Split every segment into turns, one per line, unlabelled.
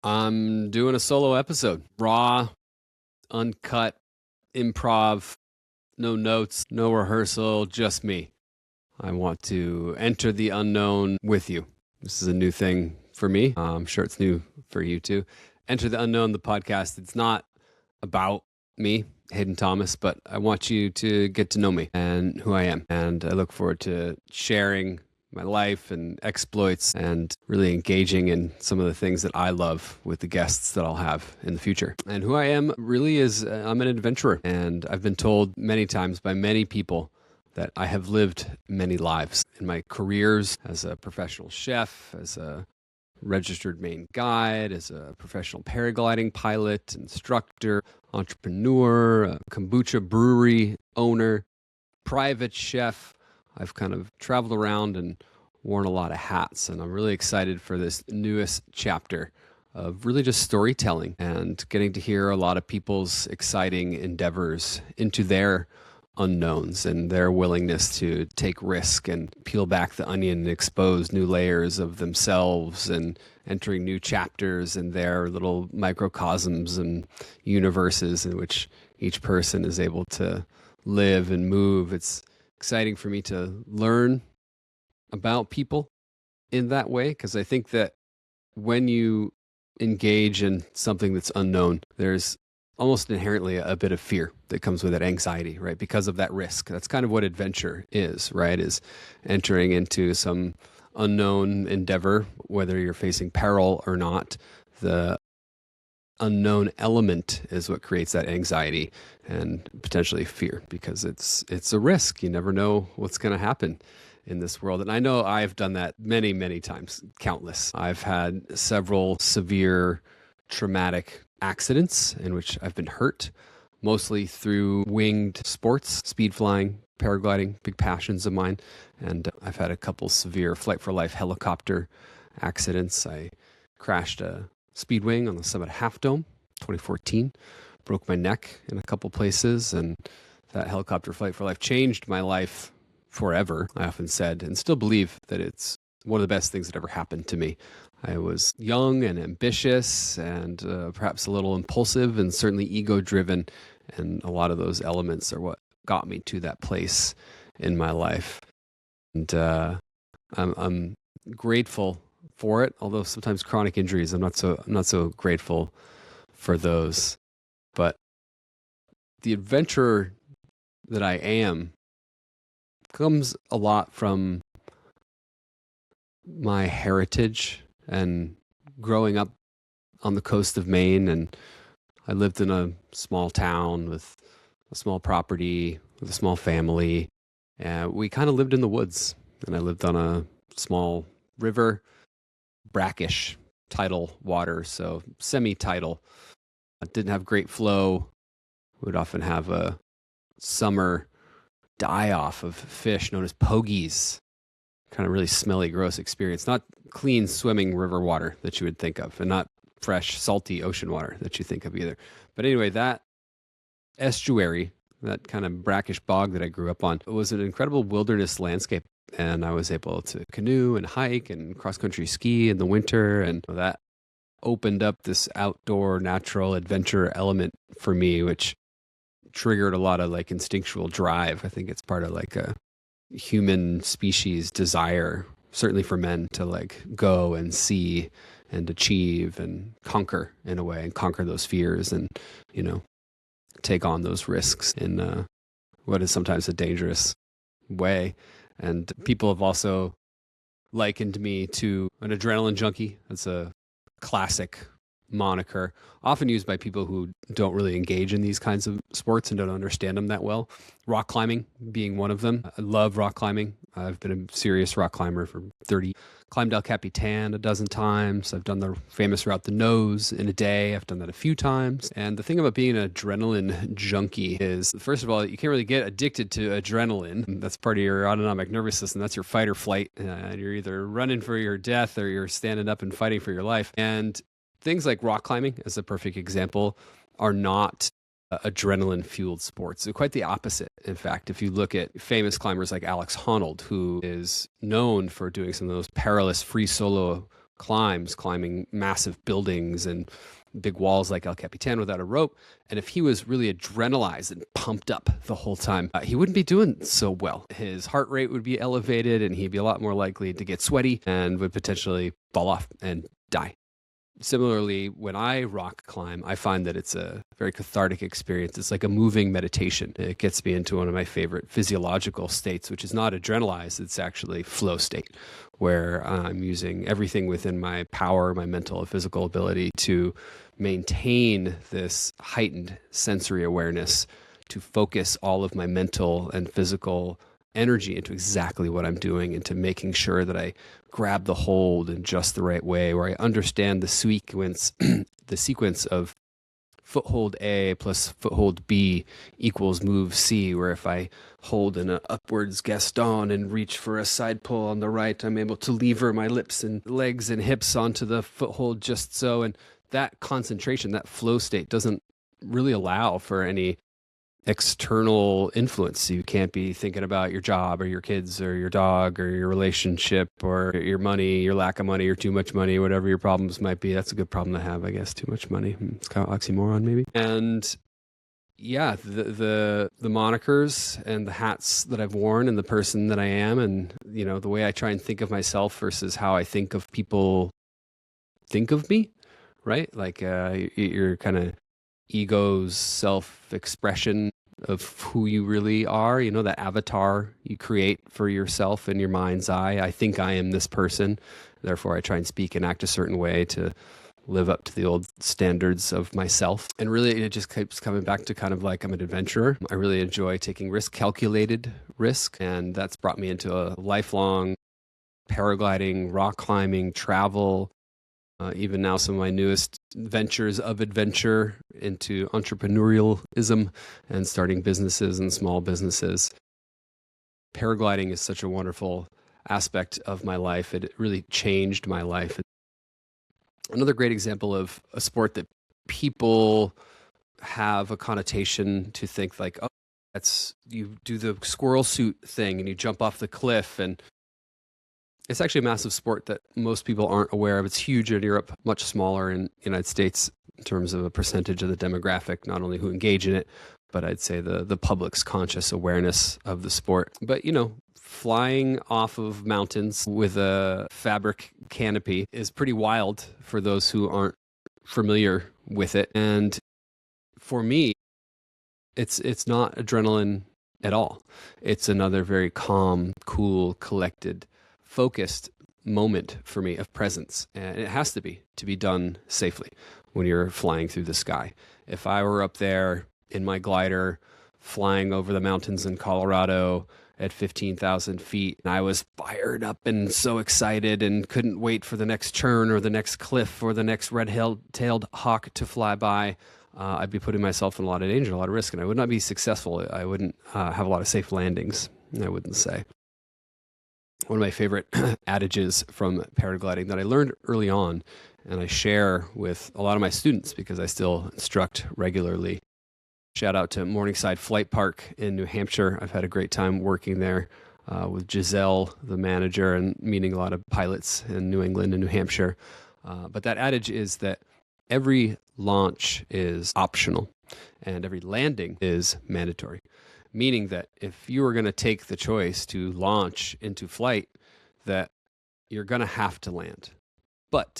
I'm doing a solo episode. Raw, uncut, improv, no notes, no rehearsal, just me. I want to enter the unknown with you. This is a new thing for me. I'm sure it's new for you too. Enter the Unknown, the podcast. It's not about me, Hayden Thomas, but I want you to get to know me and who I am. And I look forward to sharing my life and exploits and really engaging in some of the things that I love with the guests that I'll have in the future. And who I am really is I'm an adventurer. And I've been told many times by many people that I have lived many lives in my careers as a professional chef, as a registered Maine guide, as a professional paragliding pilot, instructor, entrepreneur, a kombucha brewery owner, private chef. I've kind of traveled around and worn a lot of hats, and I'm really excited for this newest chapter of really just storytelling and getting to hear a lot of people's exciting endeavors into their unknowns and their willingness to take risk and peel back the onion and expose new layers of themselves and entering new chapters in their little microcosms and universes in which each person is able to live and move. It's exciting for me to learn about people in that way, because I think that when you engage in something that's unknown, there's almost inherently a bit of fear that comes with that anxiety, right? Because of that risk. That's kind of what adventure is, right? Is entering into some unknown endeavor, whether you're facing peril or not. The unknown element is what creates that anxiety and potentially fear, because it's a risk. You never know what's going to happen in this world. And I know I've done that many, many times, countless. I've had several severe traumatic accidents in which I've been hurt, mostly through winged sports, speed flying, paragliding, big passions of mine. And I've had a couple severe Flight for Life helicopter accidents. I crashed a speed wing on the Summit Half Dome, 2014, broke my neck in a couple places, and that helicopter Flight for Life changed my life forever. I often said and still believe that it's one of the best things that ever happened to me. I was young and ambitious and perhaps a little impulsive and certainly ego-driven, and a lot of those elements are what got me to that place in my life. And I'm grateful for it, although sometimes chronic injuries, I'm not so grateful for those. But the adventurer that I am comes a lot from my heritage and growing up on the coast of Maine. And I lived in a small town with a small property, with a small family. And we kind of lived in the woods. And I lived on a small river, brackish tidal water, so semi-tidal. It didn't have great flow. We would often have a summer die-off of fish known as pogies. Kind of really smelly, gross experience. Not clean swimming river water that you would think of, and not fresh, salty ocean water that you think of either. But anyway, that estuary, that kind of brackish bog that I grew up on, was an incredible wilderness landscape. And I was able to canoe and hike and cross-country ski in the winter. And that opened up this outdoor natural adventure element for me, which triggered a lot of like instinctual drive. I think it's part of like a human species desire, certainly for men, to like go and see and achieve and conquer in a way, and conquer those fears and, take on those risks in what is sometimes a dangerous way. And people have also likened me to an adrenaline junkie. That's a classic moniker, often used by people who don't really engage in these kinds of sports and don't understand them that well. Rock climbing being one of them. I love rock climbing. I've been a serious rock climber for 30. Climbed El Capitan a dozen times. I've done the famous route, the Nose, in a day. I've done that a few times. And the thing about being an adrenaline junkie is, first of all, you can't really get addicted to adrenaline. That's part of your autonomic nervous system. That's your fight or flight. You're either running for your death or you're standing up and fighting for your life. And things like rock climbing, as a perfect example, are not adrenaline-fueled sports. They're quite the opposite. In fact, if you look at famous climbers like Alex Honnold, who is known for doing some of those perilous free solo climbs, climbing massive buildings and big walls like El Capitan without a rope. And if he was really adrenalized and pumped up the whole time, he wouldn't be doing so well. His heart rate would be elevated and he'd be a lot more likely to get sweaty and would potentially fall off and die. Similarly, when I rock climb, I find that it's a very cathartic experience. It's like a moving meditation. It gets me into one of my favorite physiological states, which is not adrenalized. It's actually flow state, where I'm using everything within my power, my mental and physical ability to maintain this heightened sensory awareness, to focus all of my mental and physical energy into exactly what I'm doing, into making sure that I grab the hold in just the right way, where I understand the sequence of foothold A plus foothold B equals move C, where if I hold in an upwards Gaston and reach for a side pull on the right, I'm able to lever my lips and legs and hips onto the foothold just so. And that concentration, that flow state doesn't really allow for any external influence. You can't be thinking about your job or your kids or your dog or your relationship or your money, your lack of money or too much money, whatever your problems might be. That's a good problem to have, I guess. Too much money. It's kind of oxymoron, maybe. And yeah, the monikers and the hats that I've worn and the person that I am, and the way I try and think of myself versus how I think of people think of me, right? Like your kind of ego's self-expression of who you really are, that avatar you create for yourself in your mind's eye. I think I am this person, therefore I try and speak and act a certain way to live up to the old standards of myself. And really it just keeps coming back to kind of like I'm an adventurer. I really enjoy taking risk, calculated risk, and that's brought me into a lifelong paragliding, rock climbing, travel, even now some of my newest ventures of adventure into entrepreneurialism and starting businesses and small businesses. Paragliding is such a wonderful aspect of my life. It really changed my life. Another great example of a sport that people have a connotation to think like, oh, that's you do the squirrel suit thing and you jump off the cliff, and it's actually a massive sport that most people aren't aware of. It's huge in Europe, much smaller in the United States in terms of a percentage of the demographic, not only who engage in it, but I'd say the public's conscious awareness of the sport. But, flying off of mountains with a fabric canopy is pretty wild for those who aren't familiar with it. And for me, it's not adrenaline at all. It's another very calm, cool, collected, focused moment for me of presence. And it has to be done safely when you're flying through the sky. If I were up there in my glider flying over the mountains in Colorado at 15,000 feet, and I was fired up and so excited and couldn't wait for the next turn or the next cliff or the next red-tailed hawk to fly by, I'd be putting myself in a lot of danger, a lot of risk, and I would not be successful. I wouldn't have a lot of safe landings, I wouldn't say. One of my favorite adages from paragliding that I learned early on, and I share with a lot of my students because I still instruct regularly. Shout out to Morningside Flight Park in New Hampshire. I've had a great time working there with Giselle, the manager, and meeting a lot of pilots in New England and New Hampshire. But that adage is that every launch is optional and every landing is mandatory. Meaning that if you were going to take the choice to launch into flight, that you're going to have to land. But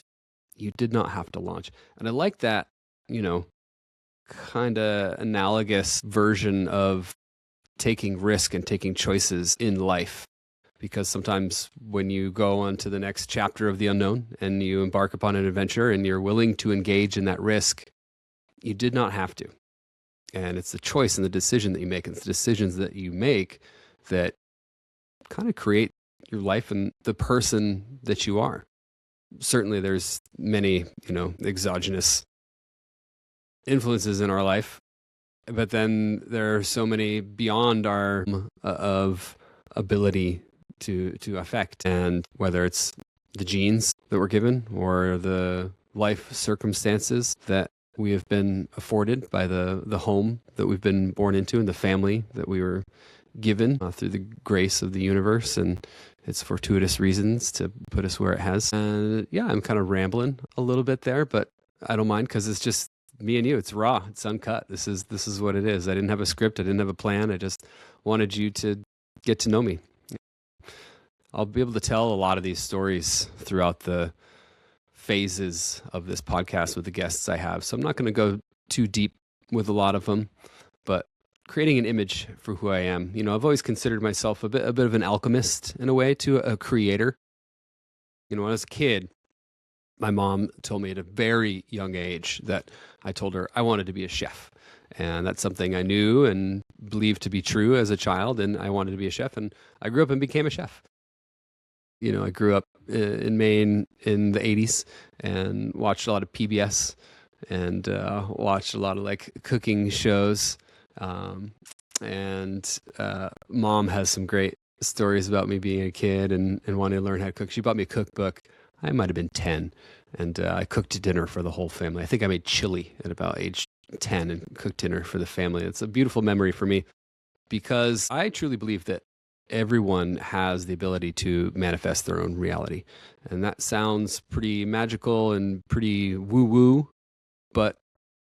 you did not have to launch. And I like that, kind of analogous version of taking risk and taking choices in life. Because sometimes when you go on to the next chapter of the unknown and you embark upon an adventure and you're willing to engage in that risk, you did not have to. And it's the choice and the decision that you make. It's the decisions that you make that kind of create your life and the person that you are. Certainly there's many, exogenous influences in our life, but then there are so many beyond our of ability to affect. And whether it's the genes that we're given or the life circumstances that we have been afforded by the home that we've been born into and the family that we were given through the grace of the universe and It's fortuitous reasons to put us where it has. And yeah, I'm kind of rambling a little bit there, but I don't mind because it's just me and you. It's raw. It's uncut. This is what it is. I didn't have a script. I didn't have a plan. I just wanted you to get to know me. I'll be able to tell a lot of these stories throughout the phases of this podcast with the guests I have. So I'm not going to go too deep with a lot of them, but creating an image for who I am. You know, I've always considered myself a bit of an alchemist in a way, to a creator. You know, when I was a kid, my mom told me at a very young age that I told her I wanted to be a chef. And that's something I knew and believed to be true as a child. And I wanted to be a chef. And I grew up and became a chef. You know, I grew up in Maine in the 80s and watched a lot of PBS and watched a lot of like cooking shows. And mom has some great stories about me being a kid and wanting to learn how to cook. She bought me a cookbook. I might have been 10, and I cooked dinner for the whole family. I think I made chili at about age 10 and cooked dinner for the family. It's a beautiful memory for me because I truly believe that everyone has the ability to manifest their own reality. And that sounds pretty magical and pretty woo-woo, but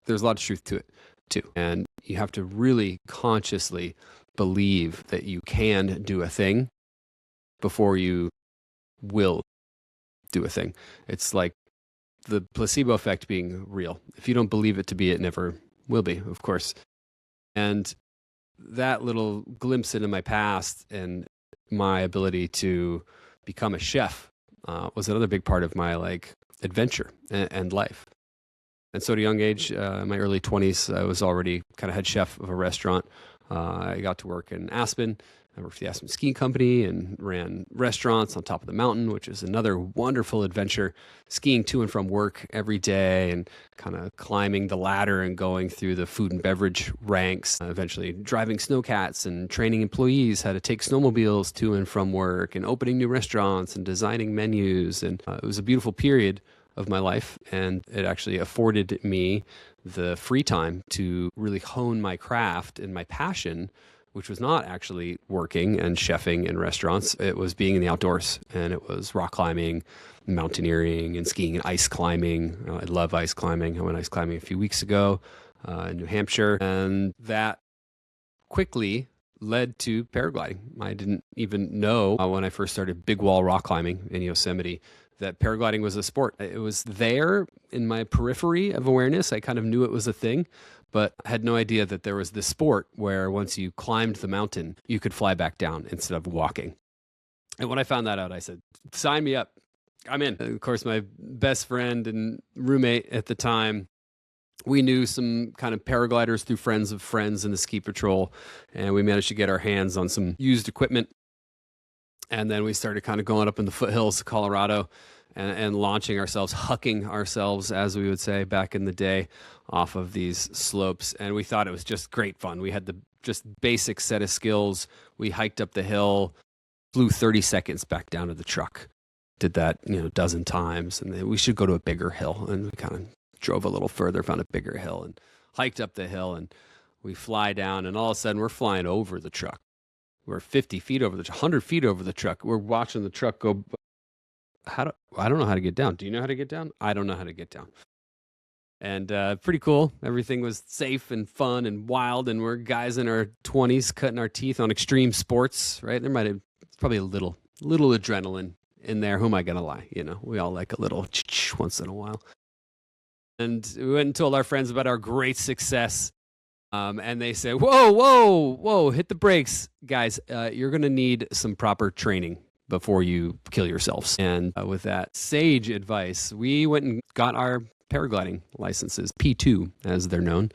there's a lot of truth to it too. And you have to really consciously believe that you can do a thing before you will do a thing. It's like the placebo effect being real. If you don't believe it to be, it never will be, of course. And that little glimpse into my past and my ability to become a chef was another big part of my like adventure and life. And so at a young age, in my early 20s, I was already kind of head chef of a restaurant. I got to work in Aspen. I worked for the Aspen Skiing Company and ran restaurants on top of the mountain, which is another wonderful adventure, skiing to and from work every day and kind of climbing the ladder and going through the food and beverage ranks, eventually driving snowcats and training employees how to take snowmobiles to and from work and opening new restaurants and designing menus. And it was a beautiful period of my life, and it actually afforded me the free time to really hone my craft and my passion, which was not actually working and chefing in restaurants. It was being in the outdoors, and it was rock climbing, mountaineering, and skiing and ice climbing. I love ice climbing. I went ice climbing a few weeks ago in New Hampshire, and that quickly led to paragliding. I didn't even know when I first started big wall rock climbing in Yosemite that paragliding was a sport. It was there in my periphery of awareness. I kind of knew it was a thing, but I had no idea that there was this sport where once you climbed the mountain, you could fly back down instead of walking. And when I found that out, I said, sign me up. I'm in. And of course, my best friend and roommate at the time, we knew some kind of paragliders through friends of friends in the ski patrol, and we managed to get our hands on some used equipment. And then we started kind of going up in the foothills of Colorado and launching ourselves, hucking ourselves, as we would say back in the day, off of these slopes. And we thought it was just great fun. We had the just basic set of skills. We hiked up the hill, flew 30 seconds back down to the truck. Did that, a dozen times. And then we should go to a bigger hill. And we kind of drove a little further, found a bigger hill, and hiked up the hill. And we fly down, and all of a sudden we're flying over the truck. We're 50 feet over 100 feet over the truck. We're watching the truck go. I don't know how to get down. Do you know how to get down? I don't know how to get down. And pretty cool. Everything was safe and fun and wild. And we're guys in our 20s cutting our teeth on extreme sports, right? There might have probably a little adrenaline in there. Who am I going to lie? We all like a little once in a while. And we went and told our friends about our great success. And they said, whoa, hit the brakes, guys. You're going to need some proper training before you kill yourselves. And with that sage advice, we went and got our paragliding licenses, P2 as they're known,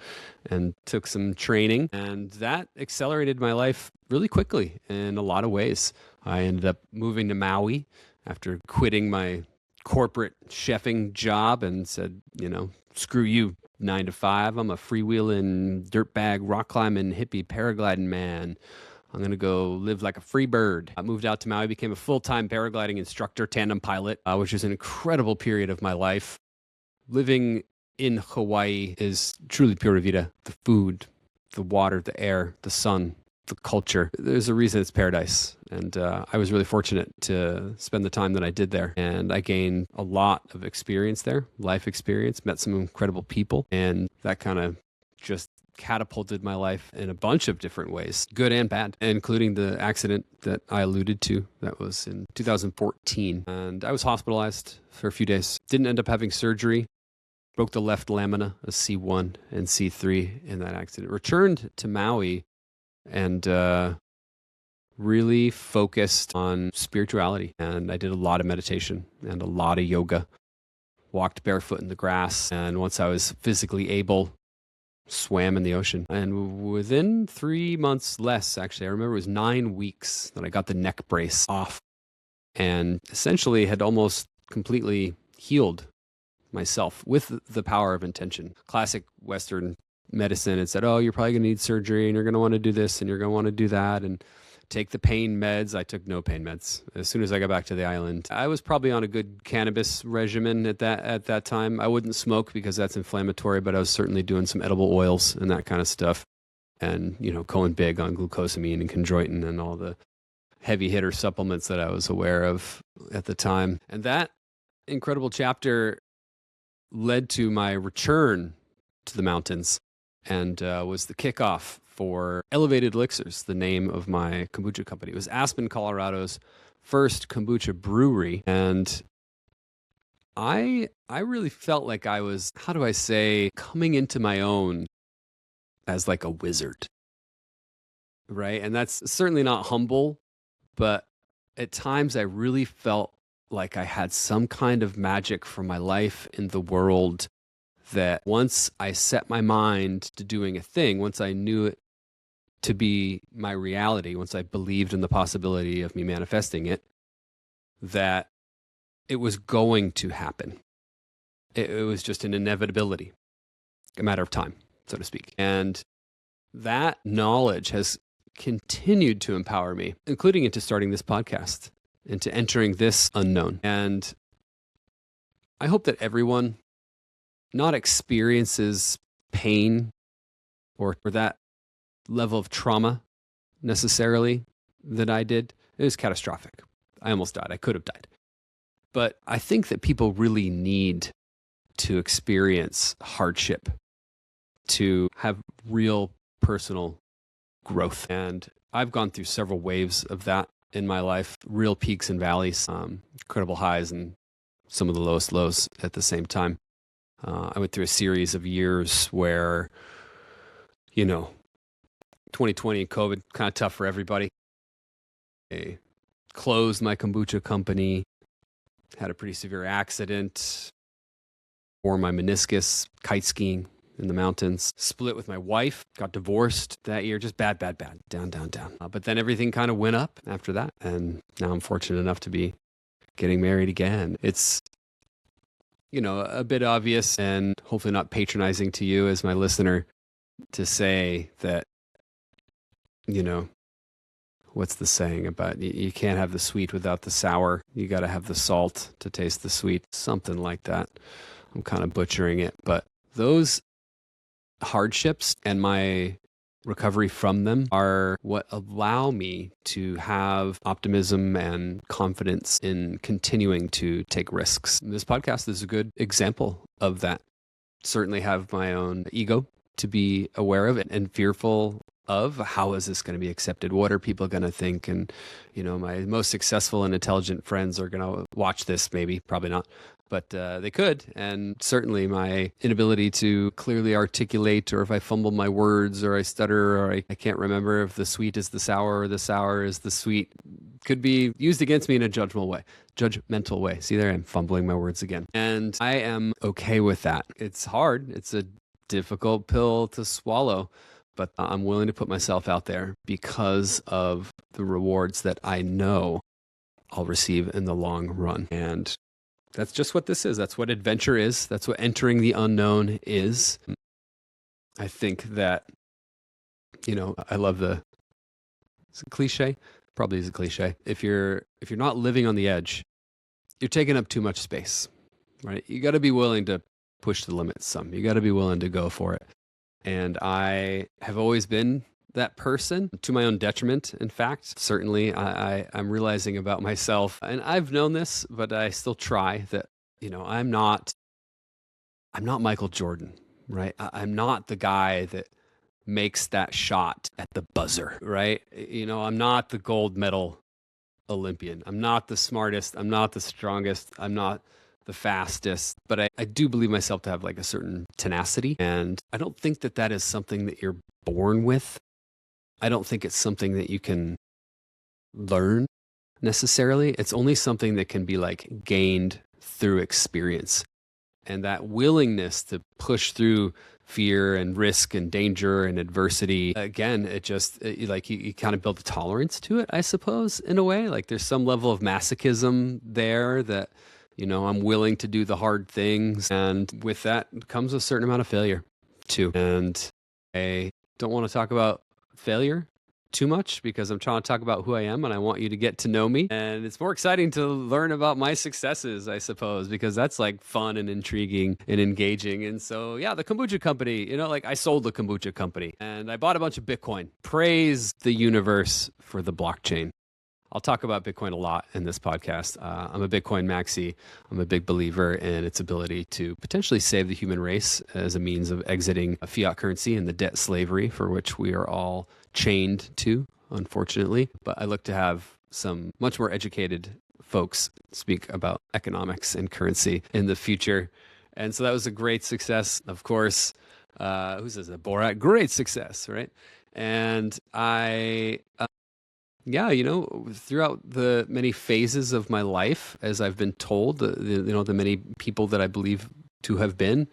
and took some training. And that accelerated my life really quickly in a lot of ways. I ended up moving to Maui after quitting my corporate chefing job and said, screw you. 9 to 5. I'm a freewheeling, dirtbag, rock climbing, hippie, paragliding man. I'm going to go live like a free bird. I moved out to Maui, became a full-time paragliding instructor, tandem pilot, which was an incredible period of my life. Living in Hawaii is truly pura vida. The food, the water, the air, the sun, the culture. There's a reason it's paradise. And I was really fortunate to spend the time that I did there. And I gained a lot of experience there, life experience, met some incredible people. And that kind of just catapulted my life in a bunch of different ways, good and bad, including the accident that I alluded to. That was in 2014. And I was hospitalized for a few days. Didn't end up having surgery. Broke the left lamina, a C1 and C3 in that accident. Returned to Maui and really focused on spirituality. And I did a lot of meditation and a lot of yoga. Walked barefoot in the grass. And once I was physically able, swam in the ocean. And within 3 months less, actually, I remember it was 9 weeks that I got the neck brace off and essentially had almost completely healed myself with the power of intention. Classic Western medicine had said, oh, you're probably going to need surgery and you're going to want to do this and you're going to want to do that and take the pain meds. I took no pain meds. As soon as I got back to the island, I was probably on a good cannabis regimen at that time. I wouldn't smoke because that's inflammatory, but I was certainly doing some edible oils and that kind of stuff. And, going big on glucosamine and chondroitin and all the heavy hitter supplements that I was aware of at the time. And that incredible chapter led to my return to the mountains and was the kickoff for Elevated Elixirs, the name of my kombucha company. It was Aspen, Colorado's first kombucha brewery. And I really felt like I was, how do I say, coming into my own as like a wizard, right? And that's certainly not humble, but at times I really felt like I had some kind of magic for my life in the world that once I set my mind to doing a thing, once I knew it to be my reality, once I believed in the possibility of me manifesting it, that it was going to happen. It was just an inevitability, a matter of time, so to speak. And that knowledge has continued to empower me, including into starting this podcast, into entering this unknown. And I hope that everyone not experiences pain or that level of trauma necessarily that I did. It was catastrophic. I almost died. I could have died. But I think that people really need to experience hardship to have real personal growth. And I've gone through several waves of that in my life, real peaks and valleys, incredible highs and some of the lowest lows at the same time. I went through a series of years where, 2020 and COVID, kind of tough for everybody. I closed my kombucha company, had a pretty severe accident, tore my meniscus, kite skiing in the mountains, split with my wife, got divorced that year, just bad, down. But then everything kind of went up after that. And now I'm fortunate enough to be getting married again. It's, a bit obvious and hopefully not patronizing to you as my listener to say that, what's the saying about you can't have the sweet without the sour. You got to have the salt to taste the sweet, something like that. I'm kind of butchering it, but those hardships and my recovery from them are what allow me to have optimism and confidence in continuing to take risks. This podcast is a good example of that. Certainly have my own ego to be aware of and fearful of. How is this going to be accepted? What are people going to think? And, my most successful and intelligent friends are going to watch this, maybe, probably not. But they could. And certainly my inability to clearly articulate, or if I fumble my words or I stutter or I can't remember if the sweet is the sour or the sour is the sweet, could be used against me in a judgmental way. See, there I am fumbling my words again. And I am okay with that. It's hard. It's a difficult pill to swallow. But I'm willing to put myself out there because of the rewards that I know I'll receive in the long run. And that's just what this is. That's what adventure is. That's what entering the unknown is. I think that, I love it's a cliche. Probably is a cliche. If you're not living on the edge, you're taking up too much space, right? You got to be willing to push the limits some. You got to be willing to go for it. And I have always been that person to my own detriment. In fact, certainly I'm realizing about myself, and I've known this, but I still try that, I'm not Michael Jordan, right? I'm not the guy that makes that shot at the buzzer, right? I'm not the gold medal Olympian. I'm not the smartest. I'm not the strongest. I'm not the fastest, but I do believe myself to have like a certain tenacity. And I don't think that that is something that you're born with. I don't think it's something that you can learn necessarily. It's only something that can be like gained through experience. And that willingness to push through fear and risk and danger and adversity, again, like you kind of build a tolerance to it, I suppose, in a way. Like there's some level of masochism there that, I'm willing to do the hard things. And with that comes a certain amount of failure too. And I don't want to talk about failure too much because I'm trying to talk about who I am and I want you to get to know me. And it's more exciting to learn about my successes, I suppose, because that's like fun and intriguing and engaging. And so, yeah, the kombucha company, I sold the kombucha company and I bought a bunch of Bitcoin. Praise the universe for the blockchain. I'll talk about Bitcoin a lot in this podcast. I'm a Bitcoin maxi. I'm a big believer in its ability to potentially save the human race as a means of exiting a fiat currency and the debt slavery for which we are all chained to, unfortunately. But I look to have some much more educated folks speak about economics and currency in the future. And so that was a great success, of course. Who says that? Borat? Great success, right? And throughout the many phases of my life, as I've been told, the many people that I believe to have been,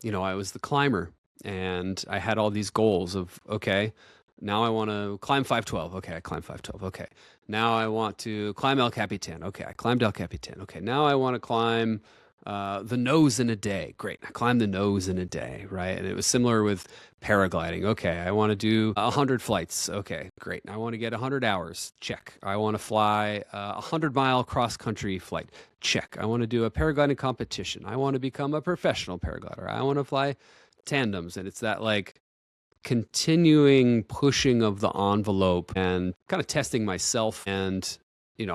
I was the climber and I had all these goals of, okay, now I want to climb 512. Okay, I climbed 512. Okay, now I want to climb El Capitan. Okay, I climbed El Capitan. Okay, now I want to climb the nose in a day. Great, I climbed the nose in a day, right? And it was similar with paragliding. Okay, I want to do 100 flights. Okay, great. I want to get 100 hours. Check. I want to fly a 100-mile cross-country flight. Check. I want to do a paragliding competition. I want to become a professional paraglider. I want to fly tandems. And it's that like continuing pushing of the envelope and kind of testing myself and,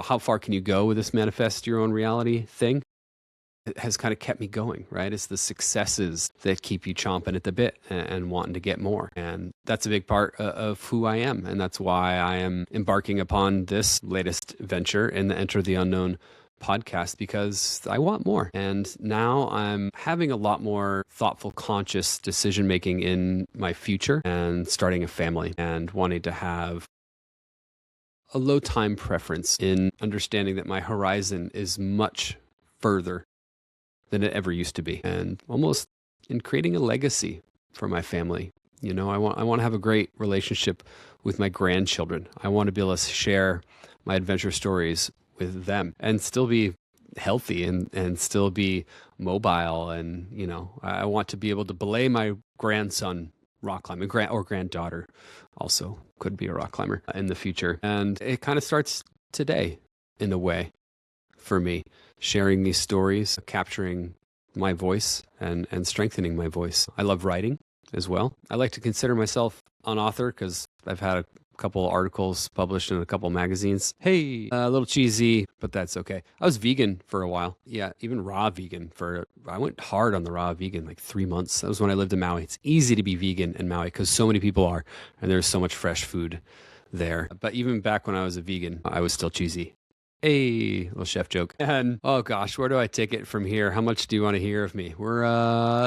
how far can you go with this manifest your own reality thing? It has kind of kept me going, right? It's the successes that keep you chomping at the bit and wanting to get more. And that's a big part of who I am. And that's why I am embarking upon this latest venture in the Enter the Unknown podcast, because I want more. And now I'm having a lot more thoughtful, conscious decision making in my future and starting a family and wanting to have a low time preference in understanding that my horizon is much further than it ever used to be, and almost in creating a legacy for my family. I want to have a great relationship with my grandchildren. I want to be able to share my adventure stories with them and still be healthy and still be mobile. And, I want to be able to belay my grandson rock climbing, or granddaughter also could be a rock climber in the future. And it kind of starts today in a way for me, sharing these stories, capturing my voice and strengthening my voice. I love writing as well. I like to consider myself an author because I've had a couple articles published in a couple magazines. Hey, a little cheesy, but that's okay. I was vegan for a while. Yeah, even raw vegan I went hard on the raw vegan, like 3 months. That was when I lived in Maui. It's easy to be vegan in Maui because so many people are, and there's so much fresh food there. But even back when I was a vegan, I was still cheesy. Hey, little chef joke. And oh gosh, where do I take it from here? How much do you want to hear of me? We're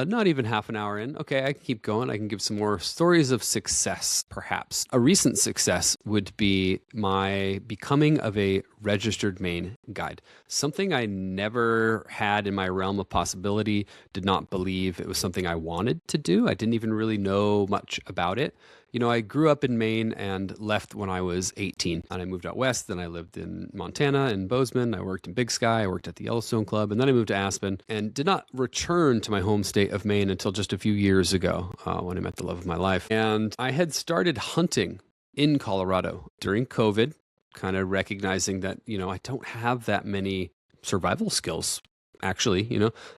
not even half an hour in. Okay, I can keep going. I can give some more stories of success, perhaps. A recent success would be my becoming of a registered Maine guide. Something I never had in my realm of possibility, did not believe it was something I wanted to do. I didn't even really know much about it. I grew up in Maine and left when I was 18. And I moved out west. Then I lived in Montana, in Bozeman. I worked in Big Sky. I worked at the Yellowstone Club. And then I moved to Aspen and did not return to my home state of Maine until just a few years ago when I met the love of my life. And I had started hunting in Colorado during COVID, kind of recognizing that, I don't have that many survival skills. Actually,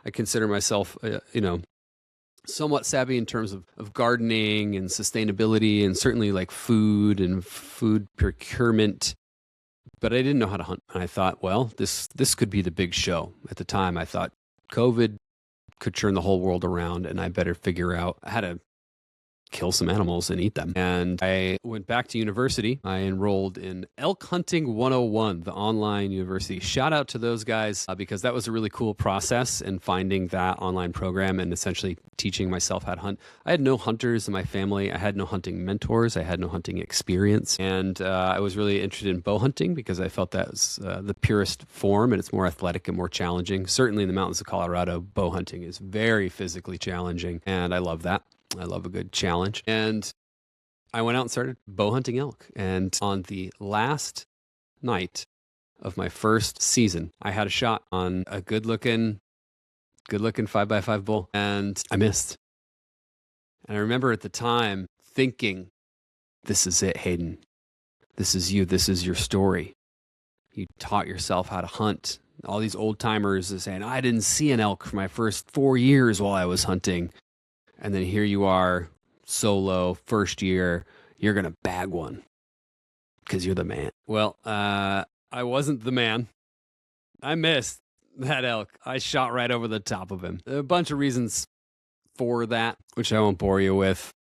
I consider myself, somewhat savvy in terms of gardening and sustainability and certainly like food and food procurement. But I didn't know how to hunt. And I thought, well, this could be the big show. At the time, I thought COVID could turn the whole world around and I better figure out how to kill some animals and eat them. And I went back to university. I enrolled in Elk Hunting 101, the online university. Shout out to those guys because that was a really cool process in finding that online program and essentially teaching myself how to hunt. I had no hunters in my family. I had no hunting mentors. I had no hunting experience. And I was really interested in bow hunting because I felt that was the purest form and it's more athletic and more challenging. Certainly in the mountains of Colorado, bow hunting is very physically challenging. And I love that. I love a good challenge. And I went out and started bow hunting elk. And on the last night of my first season, I had a shot on a good looking 5x5 bull and I missed. And I remember at the time thinking, this is it, Hayden. This is you. This is your story. You taught yourself how to hunt. All these old timers are saying, I didn't see an elk for my first 4 years while I was hunting. And then here you are, solo, first year, you're going to bag one because you're the man. Well, I wasn't the man. I missed that elk. I shot right over the top of him. A bunch of reasons for that, which I won't bore you with,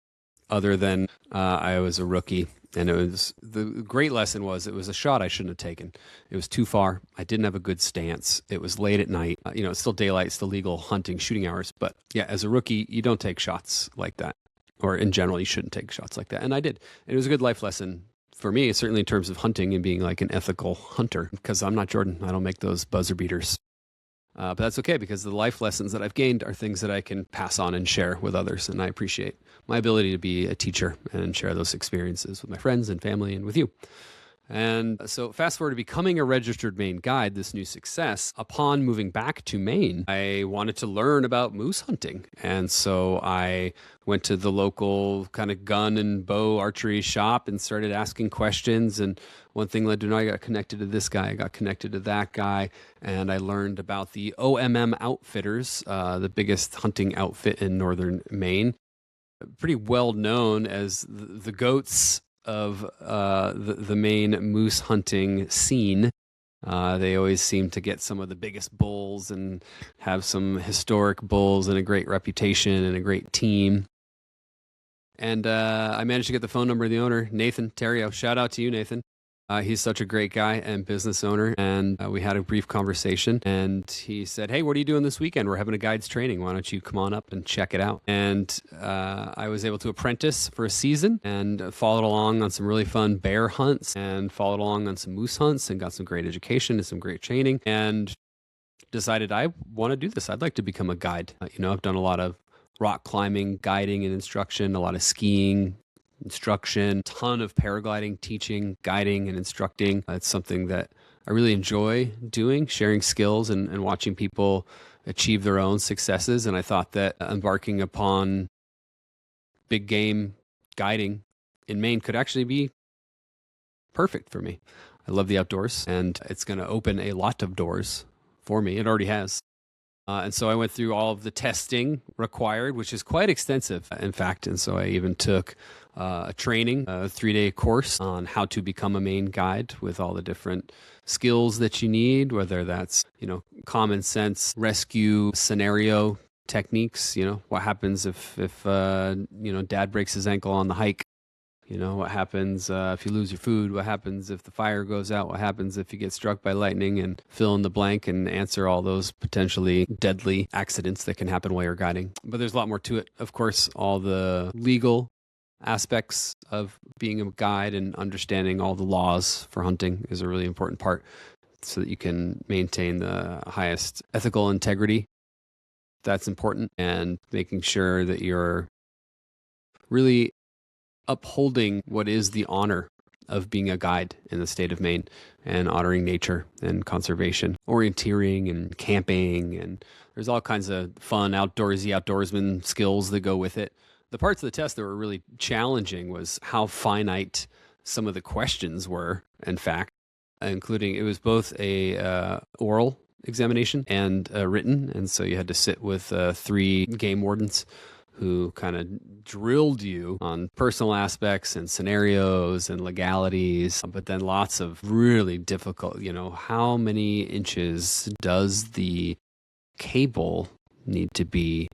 other than I was a rookie. And the great lesson was it was a shot I shouldn't have taken. It was too far. I didn't have a good stance. It was late at night. It's still daylight, it's still legal hunting, shooting hours. But yeah, as a rookie, you don't take shots like that. Or in general, you shouldn't take shots like that. And I did. And it was a good life lesson for me, certainly in terms of hunting and being like an ethical hunter. Because I'm not Jordan. I don't make those buzzer beaters. But that's okay because the life lessons that I've gained are things that I can pass on and share with others. And I appreciate my ability to be a teacher and share those experiences with my friends and family and with you. And so fast forward to becoming a registered Maine guide, this new success, upon moving back to Maine, I wanted to learn about moose hunting. And so I went to the local kind of gun and bow archery shop and started asking questions. And one thing led to another. I got connected to this guy. I got connected to that guy. And I learned about the OMM Outfitters, the biggest hunting outfit in northern Maine. Pretty well known as the goats of the Maine moose hunting scene. They always seem to get some of the biggest bulls and have some historic bulls and a great reputation and a great team. And I managed to get the phone number of the owner, Nathan Terrio. Shout out to you, Nathan. He's such a great guy and business owner. And we had a brief conversation. And he said, hey, what are you doing this weekend? We're having a guides training. Why don't you come on up and check it out? And I was able to apprentice for a season and followed along on some really fun bear hunts and followed along on some moose hunts and got some great education and some great training and decided I want to do this. I'd like to become a guide. I've done a lot of rock climbing, guiding and instruction, a lot of skiing, instruction, ton of paragliding, teaching, guiding, and instructing. It's something that I really enjoy doing, sharing skills and watching people achieve their own successes. And I thought that embarking upon big game guiding in Maine could actually be perfect for me. I love the outdoors, and it's going to open a lot of doors for me. It already has. And so I went through all of the testing required, which is quite extensive, in fact. And so I even took a training, a 3-day course on how to become a Maine guide with all the different skills that you need, whether that's, common sense rescue scenario techniques. What happens if dad breaks his ankle on the hike? What happens if you lose your food? What happens if the fire goes out? What happens if you get struck by lightning? And fill in the blank and answer all those potentially deadly accidents that can happen while you're guiding. But there's a lot more to it. Of course, all the legal aspects of being a guide and understanding all the laws for hunting is a really important part so that you can maintain the highest ethical integrity. That's important. And making sure that you're really upholding what is the honor of being a guide in the state of Maine and honoring nature and conservation, orienteering and camping. And there's all kinds of fun outdoorsman skills that go with it. The parts of the test that were really challenging was how finite some of the questions were, in fact, including it was both a oral examination and written. And so you had to sit with 3 game wardens who kind of drilled you on personal aspects and scenarios and legalities, but then lots of really difficult, how many inches does the cable need to be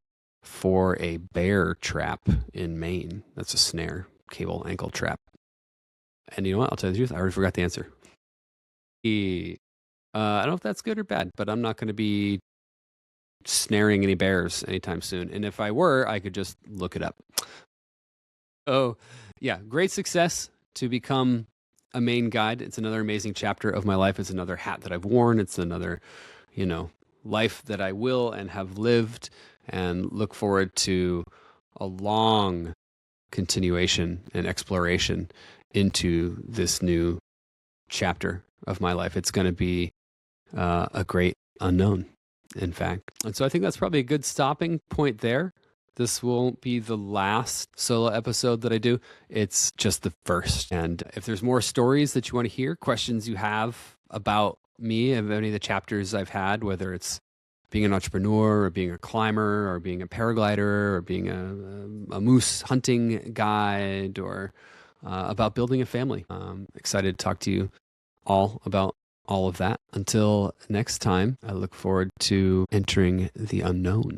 for a bear trap in Maine? That's a snare, cable ankle trap. And you know what? I'll tell you the truth. I already forgot the answer. I don't know if that's good or bad, but I'm not going to be snaring any bears anytime soon. And if I were, I could just look it up. Oh, yeah. Great success to become a Maine guide. It's another amazing chapter of my life. It's another hat that I've worn. It's another, life that I will and have lived, and look forward to a long continuation and exploration into this new chapter of my life. It's going to be a great unknown, in fact. And so I think that's probably a good stopping point there. This won't be the last solo episode that I do. It's just the first. And if there's more stories that you want to hear, questions you have about me, of any of the chapters I've had, whether it's being an entrepreneur or being a climber or being a paraglider or being a moose hunting guide, or about building a family, I'm excited to talk to you all about all of that. Until next time, I look forward to entering the unknown.